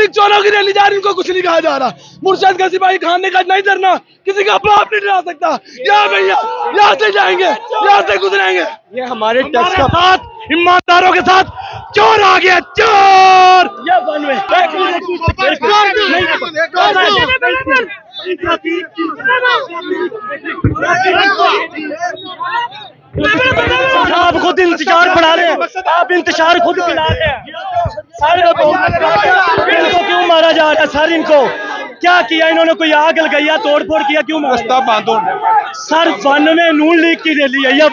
अभी चोरों की रैली जा रही, उनको कुछ नहीं कहा जा रहा। मुर्शद का सिपाही खाने का नहीं डरना, किसी का बाप नहीं डरा सकता। यहाँ भैया यहाँ से जाएंगे, यहाँ से गुजरेंगे। ये हमारे टैक्स का साथ ईमानदारों के साथ चोर आ गया, चोर। ये वन वे आप खुद इंतजार बढ़ा रहे हैं, आप इंतजार खुद दिला रहे हैं। सर इनको क्यों मारा जा रहा है? सर इनको क्या किया इन्होंने? कोई आग लगाया, तोड़ फोड़ किया, क्यों मारा? बांधो सर। वन में नून लीग की रैली है, ये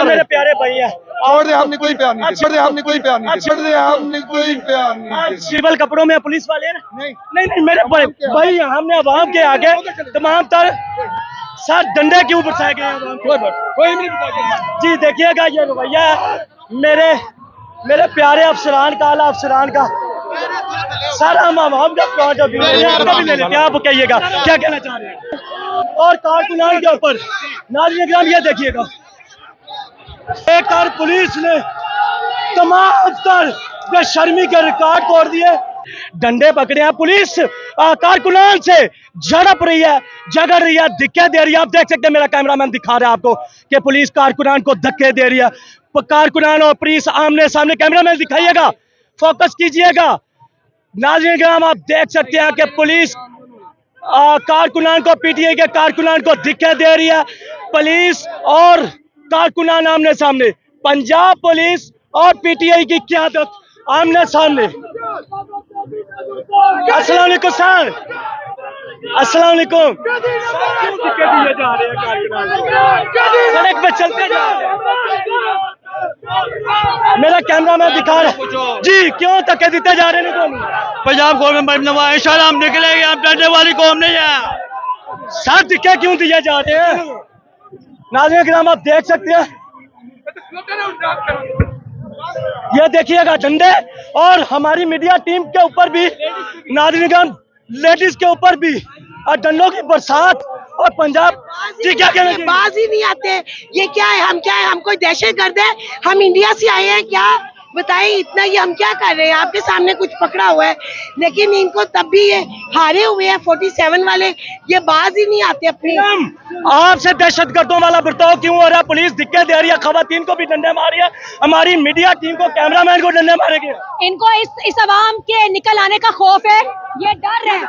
मेरे प्यारे भाई है। और हमने कोई प्यार नहीं, हमने कोई प्यार नहीं, हमने कोई प्यार नहीं। सिविल कपड़ों में पुलिस वाले हैं? नहीं मेरे भाई, हमने अवाम के आगे तमाम तर सर डंडे क्यों बरसाए गए? कोई नहीं जी। देखिएगा ये रवैया मेरे प्यारे अफसरान का, आला अफसरान का। सर हम अवाम का पॉइंट ऑफ व्यू भी ले लेते हैं, आप कहिएगा क्या कहना चाह रहे हैं। और कारकुनान के ऊपर नाज़रीन ये देखिएगा, एक कार पुलिस ने तमाम तर बेशर्मी के रिकॉर्ड तोड़ दिए, डंडे पकड़े हैं। पुलिस कारकुनान से झड़प रही है, झगड़ रही है, धक्के दे रही है। आप देख सकते हैं, मेरा कैमरामैन दिखा रहा है आपको कि पुलिस कारकुनान को धक्के दे रही है। कारकुनान और पुलिस आमने सामने, कैमरामैन दिखाइएगा, फोकस कीजिएगा। नाज़रीन आप देख सकते हैं कि पुलिस कारकुनान को, पीटीआई के कारकुनान को धक्के दे रही है। पुलिस और कारकुनान आमने सामने, पंजाब पुलिस और पीटीआई की क़यादत आमने सामने। अस्सलाम वालेकुम सर, अस्सलाम वालेकुम। दिए जा रहे हैं कारकुनान, सड़क पे चलते जा रहे हैं। मेरा कैमरामैन दिखा रहा है जी, क्यों धक्के देते जा रहे हैं? पंजाब गवर्नमेंट नवा इंशाल्लाह हम निकलेंगे, हम डरने वाली कौम नहीं है। सर धक्के क्यों दिए जा रहे हैं? नाज़रीन आप देख सकते हैं, ये देखिएगा डंडे, और हमारी मीडिया टीम के ऊपर भी, नाज़रीन लेडीज के ऊपर भी डंडों की बरसात। और पंजाब जी क्या कहना चाहिए? बाज ही नहीं आते। ये क्या है? हम क्या है? हम कोई दहशतगर्द है? हम इंडिया से आए हैं क्या? बताइए, इतना ये हम क्या कर रहे हैं? आपके सामने कुछ पकड़ा हुआ है, लेकिन इनको तब भी ये हारे हुए हैं 47 वाले, ये बाज ही नहीं आते अपनी। आपसे दहशतगर्दों वाला बर्ताव क्यों हो रहा है? पुलिस धक्के दे रही है, खवातीन को भी डंडे मार रही है, हमारी मीडिया टीम को, कैमरामैन को डंडे मारेंगे। इनको इस अवाम के निकल आने का खौफ है, ये डर है।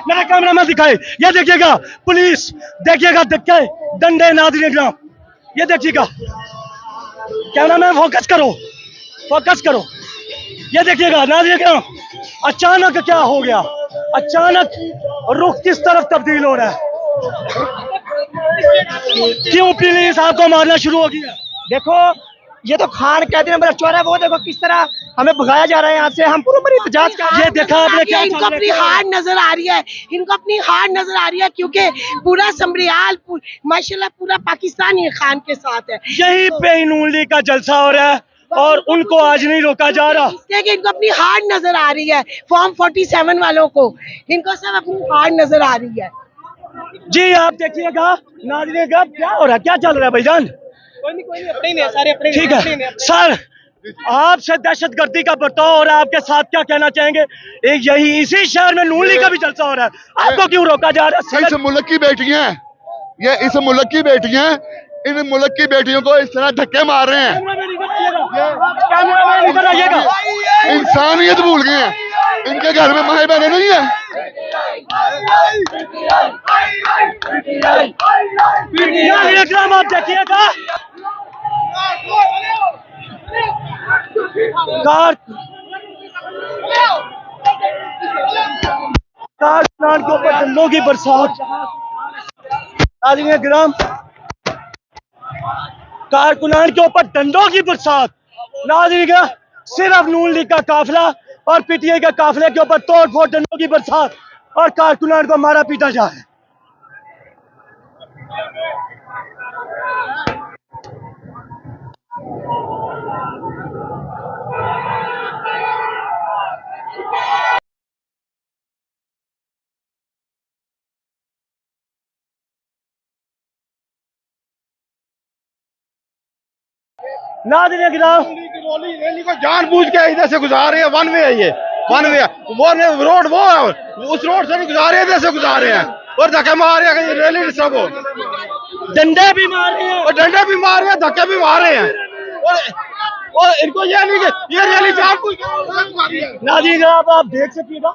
मेरा कैमरामैन दिखाए, ये देखिएगा पुलिस, देखिएगा धक्के, डंडे। नाज़रीन ये देखिएगा, कैमरामैन फोकस करो, फोकस करो। ये देखिएगा नाज़रीन, अचानक क्या हो गया? अचानक रुख किस तरफ तब्दील हो रहा है? क्यों पुलिस आपको मारना शुरू हो गया? देखो, ये तो खान कहते हैं बड़ा चौरा, वो देखो किस तरह हमें भगाया जा रहा है यहाँ से। हम पूरा बड़ी एहतजाज कर रहे हैं। ये देखा आपने क्या? इनको अपनी हार नजर आ रही है, इनको अपनी हार नजर आ रही है, क्योंकि पूरा समरियाल माशाल्लाह पूरा पाकिस्तान ये खान के साथ है। यही पे नून लीग का जलसा हो रहा है और उनको आज नहीं रोका जा रहा। इसलिए इनको अपनी हार नजर आ रही है, फॉर्म 47 वालों को, इनको सब अपनी हार नजर आ रही है। जी आप देखिएगा नाज़रीन, क्या हो रहा है, क्या चल रहा है भाईजान? ठीक है सर, आपसे दहशतगर्दी का बर्ताव हो रहा है, आपके साथ क्या कहना चाहेंगे? एक यही इसी शहर में नून लीग का भी जलसा हो रहा है, आपको क्यों रोका जा रहा है? इस मुल्क की बेटियां, ये इस मुल्क की बेटियां, इन मुल्क की बेटियों को इस तरह धक्के मार रहे हैं। इंसानियत भूल गए हैं, इनके घर में माए बहने नहीं है। आप देखिएगा, कारकुनान के ऊपर डंडों की बरसात। नाज़रीन, कारकुनान के ऊपर डंडों की बरसात। नाज़रीन, सिर्फ नून लीग का काफिला और पीटीआई के काफिले के ऊपर तोड़ फोड़, डंडों की बरसात, और कारकुनान को मारा पीटा जा रहा है। नाज़रीन रैली को जानबूझ के इधर से गुजार रहे हैं, वन वे है ये। वन वे, वो रोड वो है, उस रोड से नहीं गुजारे, इधर से गुजारे हैं और धक्के मार रहे हैं, रैली डिस्टर्ब हो, डंडे भी मार रहे हैं और डंडे भी मार रहे हैं, धक्के भी मार रहे हैं और इनको ये नहीं कि ये रैली जाम को नाज़रीन आप देख सकिएगा,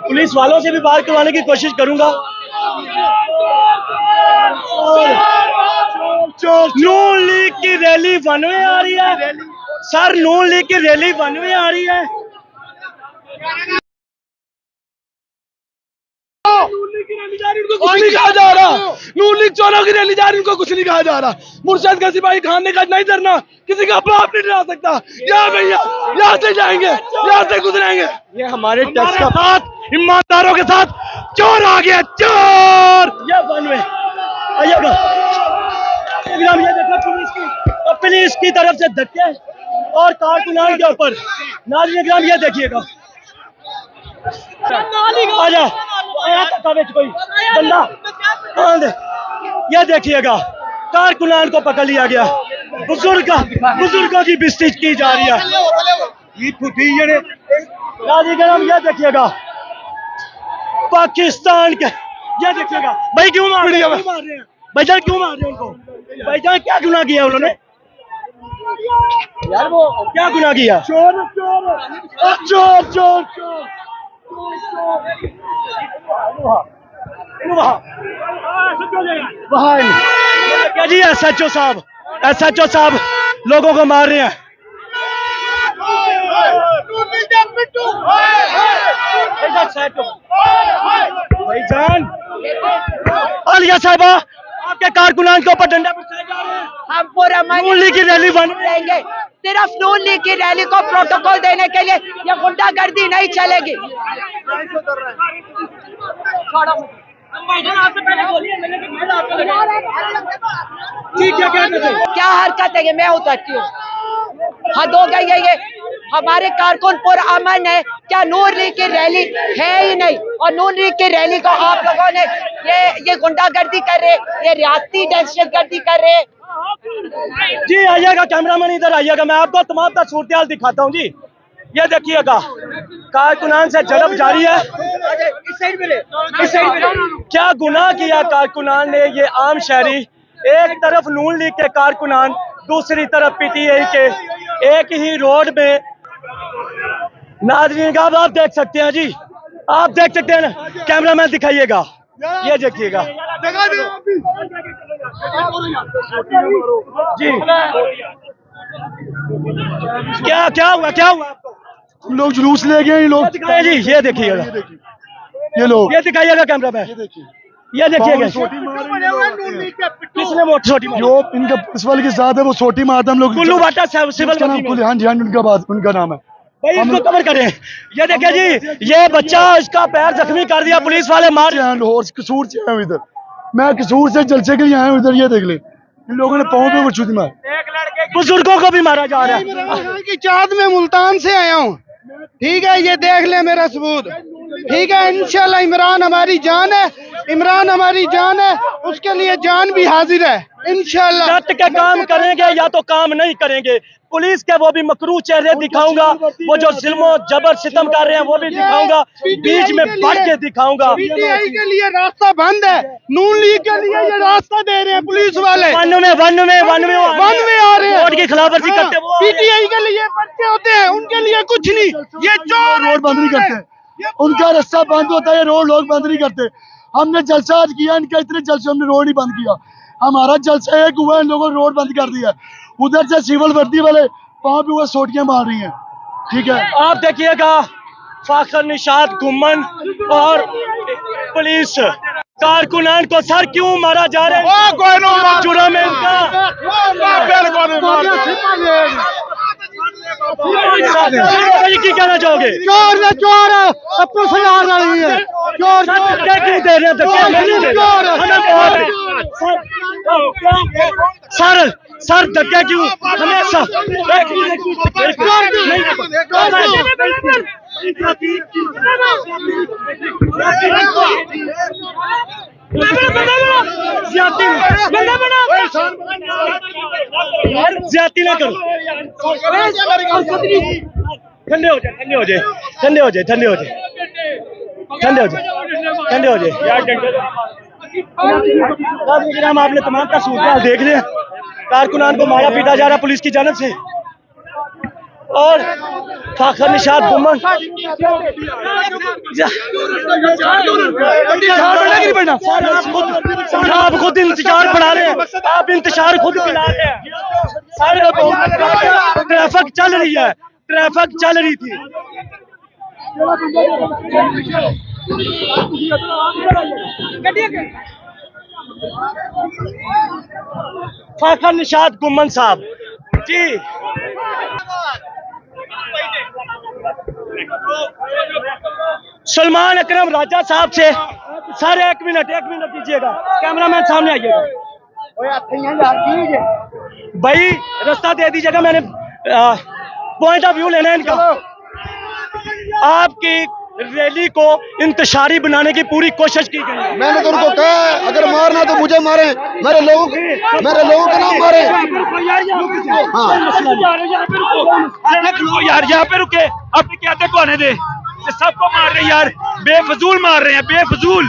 पुलिस वालों से भी बात करवाने की कोशिश करूंगा। नून लीग की रैली वन वे आ रही है सर, नून लीग की रैली वन वे आ रही है। कुछ नहीं कहा जा रहा, नून लीग चोरों की रैली जा रही, उनको कुछ नहीं कहा जा रहा। मुर्शद गजी भाई खान ने कहा नहीं डरना, किसी का बाप नहीं डरा सकता। यहाँ भैया यहाँ से जाएंगे, यहाँ से गुजरेंगे। ये हमारे टैक्स का साथ, ईमानदारों के साथ चोर आ गया, चोर। ये वन वे आइएगा, ये देखो पुलिस की तरफ से धक्के और कारकुनान के ऊपर। नाज़रीन ये देखिएगा, आजा कोई बंदा, ये देखिएगा कारकुनान को पकड़ लिया गया, बुजुर्गों की बिस्तिज की जा रही है। नाज़रीन ये देखिएगा पाकिस्तान के, ये देखिएगा भाई क्यों मार रहे हैं भाईजान, क्यों मार रहे हैं उनको भाईजान, क्या गुनाह किया उन्होंने यार, वो क्या गुनाह किया? चोर चोर चोर चोर चोर क्या जी, SHO साहब लोगों को मार रहे हैं। भाईजान आलिया साहबा, आपके कारकुनान के ऊपर डंडा बरसाए जा रहे हैं। हम पूरा नून लीग की रैली बन लेंगे, सिर्फ नून लीग की रैली को प्रोटोकॉल देने के लिए ये गुंडागर्दी नहीं चलेगी। क्या हरकत है ये, मैं उतरती हूँ, हद हो गई है ये। हमारे कारकुन पुरअमन है, क्या नून लीग की रैली है ही नहीं, और नून लीग की रैली को आप लोगों ने ये गुंडागर्दी कर रहे, ये रियासती दहशतगर्दी कर रहे। जी आइएगा, कैमरामैन इधर आइएगा, मैं आपको तमाम का सूरत हाल दिखाता हूँ जी। ये देखिएगा कारकुनान से झड़प जारी है। क्या गुनाह किया कारकुनान ने? ये आम शहरी, एक तरफ नून लीग के कारकुनान, दूसरी तरफ PTI के, एक ही रोड में। नाज़रीन आप देख सकते हैं जी, आप देख सकते हैं ना, कैमरामैन दिखाइएगा, ये देखिएगा जी। क्या हुआ आपको? लोग जुलूस ले गए, ये लोग दिखाइए जी, ये देखिएगा, ये लोग, ये दिखाइएगा कैमरामैन, ये देखिएगा किसने वो छोटी मारी? जो इनका पुलिस वाले के साथ है वो छोटी मारता, हम लोग कुल्लू वाटा सिविल हाँ जी हाँ, उनका नाम है भाई, इसको कवर करें। ये देखिए जी, ये बच्चा, इसका पैर जख्मी कर दिया, पुलिस वाले मार। लाहौर कसूर से आया हूँ इधर, मैं कसूर से जलसे के लिए आया हूँ इधर। ये देख ले, इन लोगों ने पाँव पे छूती मार, बुजुर्गों को भी मारा जा रहा है। की चाहत में मुल्तान से आया हूँ, ठीक है, ये देख ले मेरा सबूत, ठीक है। इंशाल्लाह इमरान हमारी जान है, इमरान हमारी जान है, उसके लिए जान भी हाजिर है इंशाल्लाह। डट के काम करेंगे या तो काम नहीं करेंगे। पुलिस के वो भी मकरू चेहरे दिखाऊंगा, वो जो जुल्म जबर सितम कर रहे हैं वो भी दिखाऊंगा, बीच में बढ़ के दिखाऊंगा। PTI के लिए रास्ता बंद है, नून लीग के लिए ये रास्ता दे रहे हैं पुलिस वाले, वन में आ रहे हैं, रोड की खिलाफवर्जी करते हैं। PTI के लिए पर्चे होते हैं, उनके लिए कुछ नहीं, ये चोर रोड बंद नहीं करते, उनका रास्ता बंद होता है, रोड लोग बंद नहीं करते। हमने जलसा आज किया, इनका इतने जलसे हमने रोड नहीं बंद किया, हमारा जलसा एक हुआ, इन लोगों ने रोड बंद कर दिया। उधर से सिविल वर्दी वाले वहां पे वो सोटियां मार रही हैं, ठीक है। आप देखिएगा फाखर निशात गुम्मन और पुलिस कारकुनान को सर क्यों मारा जा रहा है? जुर्म है इनका। की कहना चाहोगे? चोर है, चोर है, पुलिस मार रही है, चोर क्यों दे रहे हैं? सर धक्के क्यों हमेशा? ज्यादती ना करो, ठंडे हो जाए। ठंडे हो जाए, ठंडे हो जाए, ठंडे हो जाए, ठंडे हो जाए यार। नाज़रीन, आपने तमाम का सूरत देख लिया। कारकुनान को मारा पीटा जा रहा पुलिस की जानब से, और फाखर निशात गुमन आप खुद इंतजार बढ़ा रहे हैं, आप इंतजार खुद पिला रहे हैं। ट्रैफिक चल रही है, ट्रैफिक चल रही थी। फाखर निशात गुमन साहब जी, सलमान अकरम राजा साहब से सारे एक मिनट दीजिएगा। कैमरामैन सामने आइएगा भाई, रास्ता दे दीजिएगा। मैंने पॉइंट ऑफ व्यू लेना है इनका। आपकी रैली को इंतशारी बनाने की पूरी कोशिश की गई है। मैंने तो उनको कहा अगर मारना तो मुझे मारे, मेरे लोगों का नाम मारे। यार यहाँ पे रुके, अपने कहते को आने दे, सबको मार रहे हैं यार, बेफजूल मार रहे हैं, बेफजूल,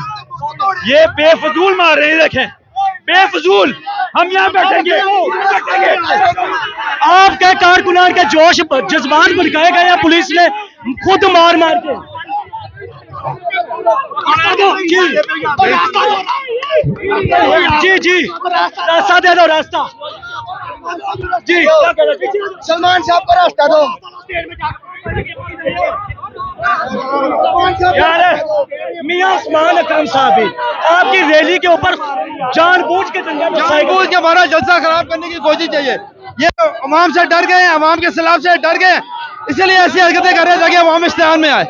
ये बेफजूल मार रहे हैं। देखें बेफजूल, हम यहाँ बैठेंगे। आपके कारकुनान के जोश जज्बात भड़काए गए हैं पुलिस ने खुद मार मार के। जी जी रास्ता दे दो, रास्ता जी, सलमान साहब का रास्ता दो यार। मियां उस्मान अकरम साहब भी आपकी रैली के ऊपर जानबूझ के हमारा जलसा खराब करने की कोशिश चाहिए। ये अवाम से डर गए हैं, अवाम के खिलाफ से डर गए, इसलिए ऐसी हरकतें कर रहे हैं ताकि अवाम इस्तेमाल में आए।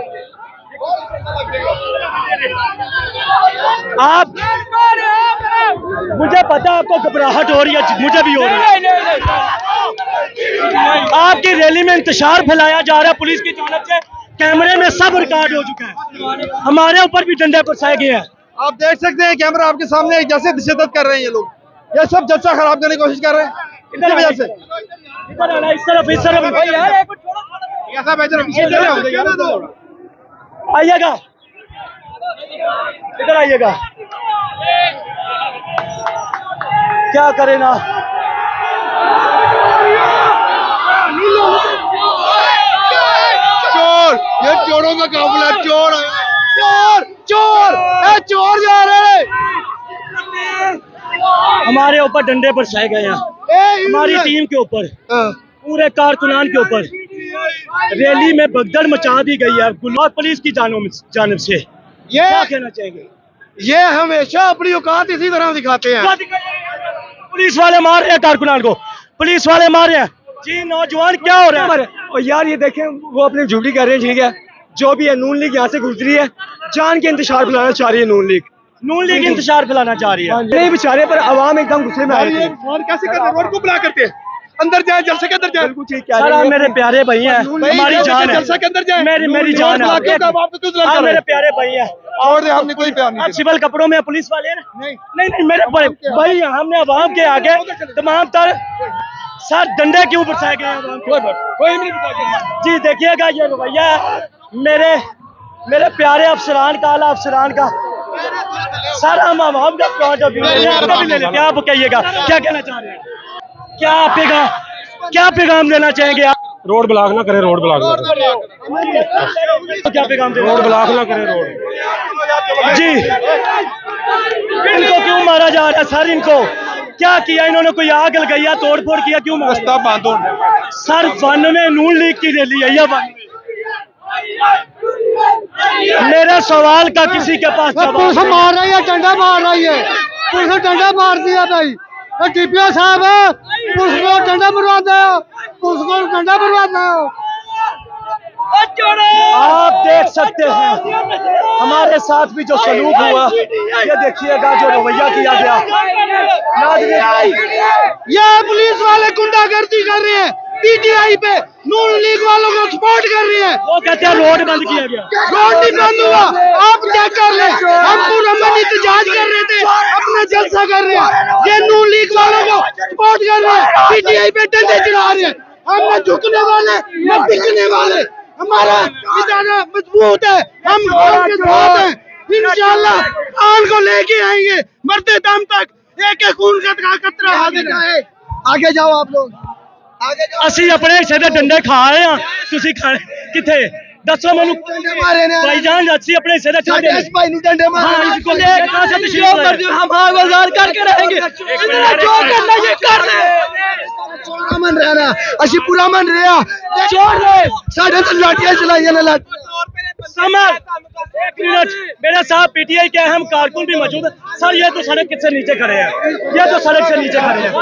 आप, मुझे पता है आपको घबराहट हो रही है, मुझे भी हो रही है। आपकी रैली में इंतशार फैलाया जा रहा है पुलिस की जानब से, कैमरे में सब रिकॉर्ड हो चुका है, हमारे ऊपर भी डंडे बरसाए गए हैं। आप देख सकते हैं कैमरा आपके सामने, जैसे शिद्दत कर रहे हैं ये लोग, ये सब जलसा खराब करने की कोशिश कर रहे हैं इनकी वजह से। इस तरफ आइएगा, इधर आइएगा। क्या करें ना, चोर, ये चोरों का काफिला, चोर चोर जा रहे हैं। हमारे ऊपर डंडे बरसाए गए हैं, हमारी टीम के ऊपर, पूरे कारकुनान के ऊपर। रैली में भगदड़ मचा दी गई है और पुलिस की जानब से। क्या कहना चाहेंगे? ये हमेशा अपनी औकात इसी तरह दिखाते हैं। पुलिस वाले मार रहे हैं कारकुनान को, पुलिस वाले मार रहे हैं जी। नौजवान क्या हो रहा है? और यार ये देखें, वो अपनी ड्यूटी कर रहे हैं, ठीक है, जो भी है। नून लीग यहाँ से गुजरी है, जान के इंतजार फैलाना चाह रही है। नून लीग इंतजार फैलाना चाह रही है। नहीं बेचारे पर आवाम एकदम गुस्से में आ रही है। कैसे कर रहे हैं? रोड को ब्लॉक करके अंदर जाए, जलसे के अंदर जाए। सर आप मेरे प्यारे भाई हैं, हमारी जान है, जलसे के अंदर जाए, मेरी जान है, मेरे प्यारे भाई हैं। और हमने कोई प्यार नहीं। आप सिविल कपड़ों में पुलिस वाले हैं ना? नहीं मेरे भाई, हमने आवाम के आगे तमाम तर सर डंडे क्यों बरसाए गए हैं? कोई नहीं जी देखिएगा ये रवैया मेरे प्यारे अफसरान का, आला अफसरान का। सर हम आवाम का पॉइंट ऑफ व्यू ले लेते हैं, आप कहिएगा क्या कहना चाह रहे हैं? क्या पैगाम देना चाहेंगे आप? रोड ब्लॉक ना करें, रोड ब्लॉक ना करें, तो क्या पैगाम देना? रोड ब्लॉक ना करें, रोड जी। इनको क्यों मारा जा रहा है सर? इनको क्या किया इन्होंने? कोई आग लगाया, तोड़ फोड़ किया, क्यों मारा? बांधो सर वन में नून लीग की रैली है या वन? मेरे सवाल का किसी के पास पुलिस मार रही है, डंडा मार रही है, पुलिस ने डंडा मार दिया भाई। टीपीओ साहब पुलिस को डंडा मरवाते हो, पुलिस को डंडा मरवाते हो। आप देख सकते हैं हमारे साथ भी जो सलूक हुआ, ये देखिएगा जो रवैया किया गया। ये पुलिस वाले गुंडागर्दी कर रहे हैं, पीटीआई पे नून लीग वालों को सपोर्ट कर रही है। वो कहते हैं रोड बंद किया गया। रोड नहीं बंद हुआ, आप चेक कर ले। हम पुरअमन एहतजाज कर रहे थे, अपना जलसा कर रहे हैं, ये नून लीग वालों को सपोर्ट कर रहे हैं, पीटीआई पे डंडे चढ़ा रहे हैं। हम न झुकने वाले न बिकने वाले, हमारा इदारा मजबूत है, हम खान के साथ हैं। इंशाल्लाह खान को लेके आएंगे मरते दम तक, एक एक खून का कतरा हाजिर है। आगे जाओ आप लोग, आगे जाओ। ਅਸੀਂ ਆਪਣੇ ਹਿੱਸੇ ਦੇ ਡੰਡੇ ਖਾ ਰਹੇ ਆ, ਤੁਸੀਂ ਖਾਣੇ ਕਿੱਥੇ ਦੱਸੋ ਮੈਨੂੰ मारे ने भाईजान, ਅਸੀਂ ਆਪਣੇ ਹਿੱਸੇ ਦੇ साढ़े ਛੱਡੇ इस भाई नु डंडे मारे। हाँ, इसको ले, कहाँ से तशरीफ जो लाए? मर्जी हम आवाज़ करके रहेंगे, इतना जो करना ये कर ले। चोरा मन रहना, असी पूरा मन रहा, छोड़ दे। साढ़े तो लाठियां चलाइए ना लाठ। समर, एक मिनट, मेरे साथ पीटीआई के अहम कारकुन भी मौजूद है। सर, ये तो सड़क से नीचे खड़े हैं, ये तो सड़क से नीचे खड़े हैं।